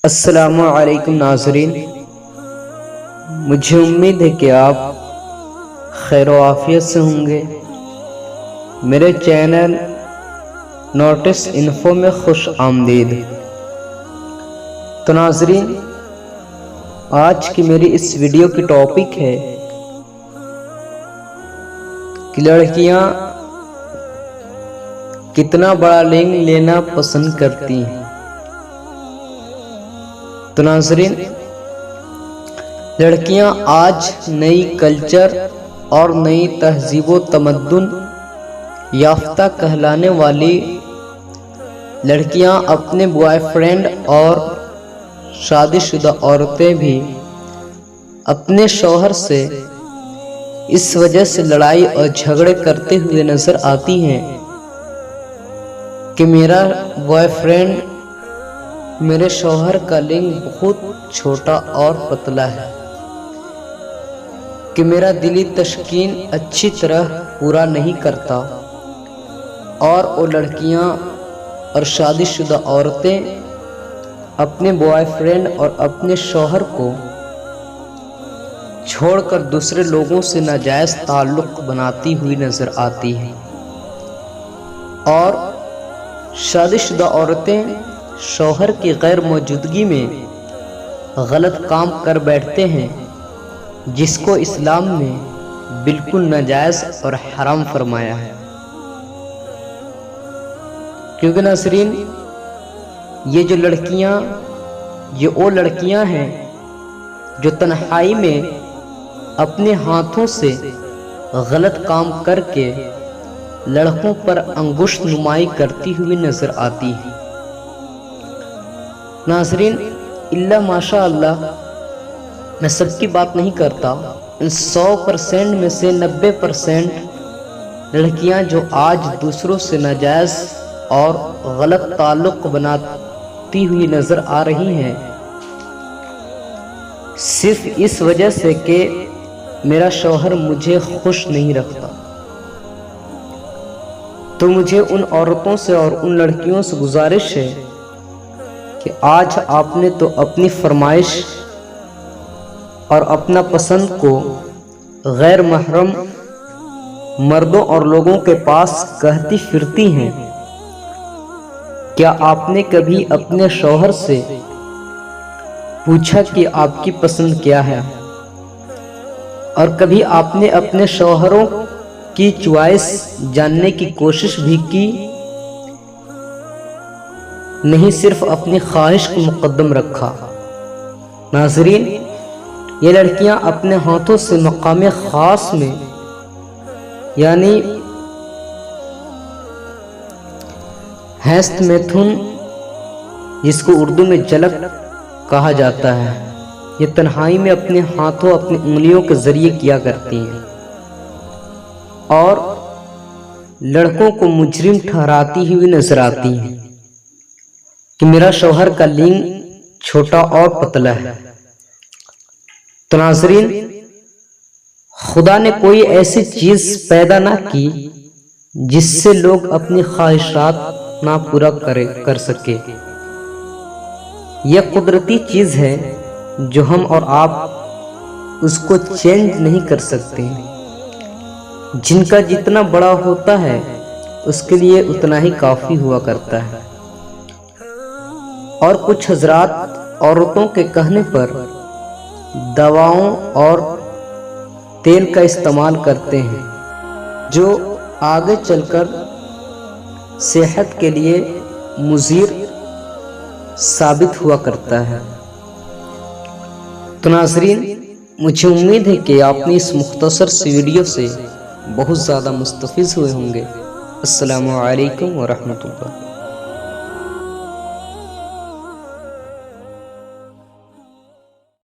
السلام علیکم ناظرین، مجھے امید ہے کہ آپ خیر و عافیت سے ہوں گے۔ میرے چینل نوٹس انفو میں خوش آمدید۔ تو ناظرین، آج کی میری اس ویڈیو کی ٹاپک ہے کہ لڑکیاں کتنا بڑا لنگ لینا پسند کرتی ہیں۔ تو ناظرین، لڑکیاں آج نئی کلچر اور نئی تہذیب و تمدن یافتہ کہلانے والی لڑکیاں اپنے بوائے فرینڈ اور شادی شدہ عورتیں بھی اپنے شوہر سے اس وجہ سے لڑائی اور جھگڑے کرتے ہوئے نظر آتی ہیں کہ میرا بوائے فرینڈ میرے شوہر کا لنگ بہت چھوٹا اور پتلا ہے، کہ میرا دلی تشکین اچھی طرح پورا نہیں کرتا، اور وہ لڑکیاں اور شادی شدہ عورتیں اپنے بوائے فرینڈ اور اپنے شوہر کو چھوڑ کر دوسرے لوگوں سے ناجائز تعلق بناتی ہوئی نظر آتی ہیں، اور شادی شدہ عورتیں شوہر کی غیر موجودگی میں غلط کام کر بیٹھتے ہیں، جس کو اسلام نے بالکل ناجائز اور حرام فرمایا ہے۔ کیونکہ ناظرین، یہ وہ لڑکیاں ہیں جو تنہائی میں اپنے ہاتھوں سے غلط کام کر کے لڑکوں پر انگشت نمائی کرتی ہوئی نظر آتی ہیں۔ ناظرین، اللہ ماشاء اللہ، میں سب کی بات نہیں کرتا، ان 100% میں سے 90% لڑکیاں جو آج دوسروں سے ناجائز اور غلط تعلق بناتی ہوئی نظر آ رہی ہیں، صرف اس وجہ سے کہ میرا شوہر مجھے خوش نہیں رکھتا۔ تو مجھے ان عورتوں سے اور ان لڑکیوں سے گزارش ہے کہ آج آپ نے تو اپنی فرمائش اور اپنا پسند کو غیر محرم مردوں اور لوگوں کے پاس کہتی پھرتی ہیں، کیا آپ نے کبھی اپنے شوہر سے پوچھا کہ آپ کی پسند کیا ہے؟ اور کبھی آپ نے اپنے شوہروں کی چوائس جاننے کی کوشش بھی کی؟ نہیں، صرف اپنی خواہش کو مقدم رکھا۔ ناظرین، یہ لڑکیاں اپنے ہاتھوں سے مقام خاص میں، یعنی ہست میتھن، جس کو اردو میں جلک کہا جاتا ہے، یہ تنہائی میں اپنے ہاتھوں اپنی انگلیوں کے ذریعے کیا کرتی ہیں، اور لڑکوں کو مجرم ٹھہراتی ہوئی نظر آتی ہیں کہ میرا شوہر کا لنگ چھوٹا اور پتلا ہے۔ تو ناظرین، خدا نے کوئی ایسی چیز پیدا نہ کی جس سے لوگ اپنی خواہشات نہ پورا کر سکے۔ یہ قدرتی چیز ہے جو ہم اور آپ اس کو چینج نہیں کر سکتے۔ جن کا جتنا بڑا ہوتا ہے اس کے لیے اتنا ہی کافی ہوا کرتا ہے، اور کچھ حضرات عورتوں کے کہنے پر دواؤں اور تیل کا استعمال کرتے ہیں جو آگے چل کر صحت کے لیے مضر ثابت ہوا کرتا ہے۔ تو ناظرین، مجھے امید ہے کہ آپ نے اس مختصر سی ویڈیو سے بہت زیادہ مستفید ہوئے ہوں گے۔ السلام علیکم ورحمۃ اللہ۔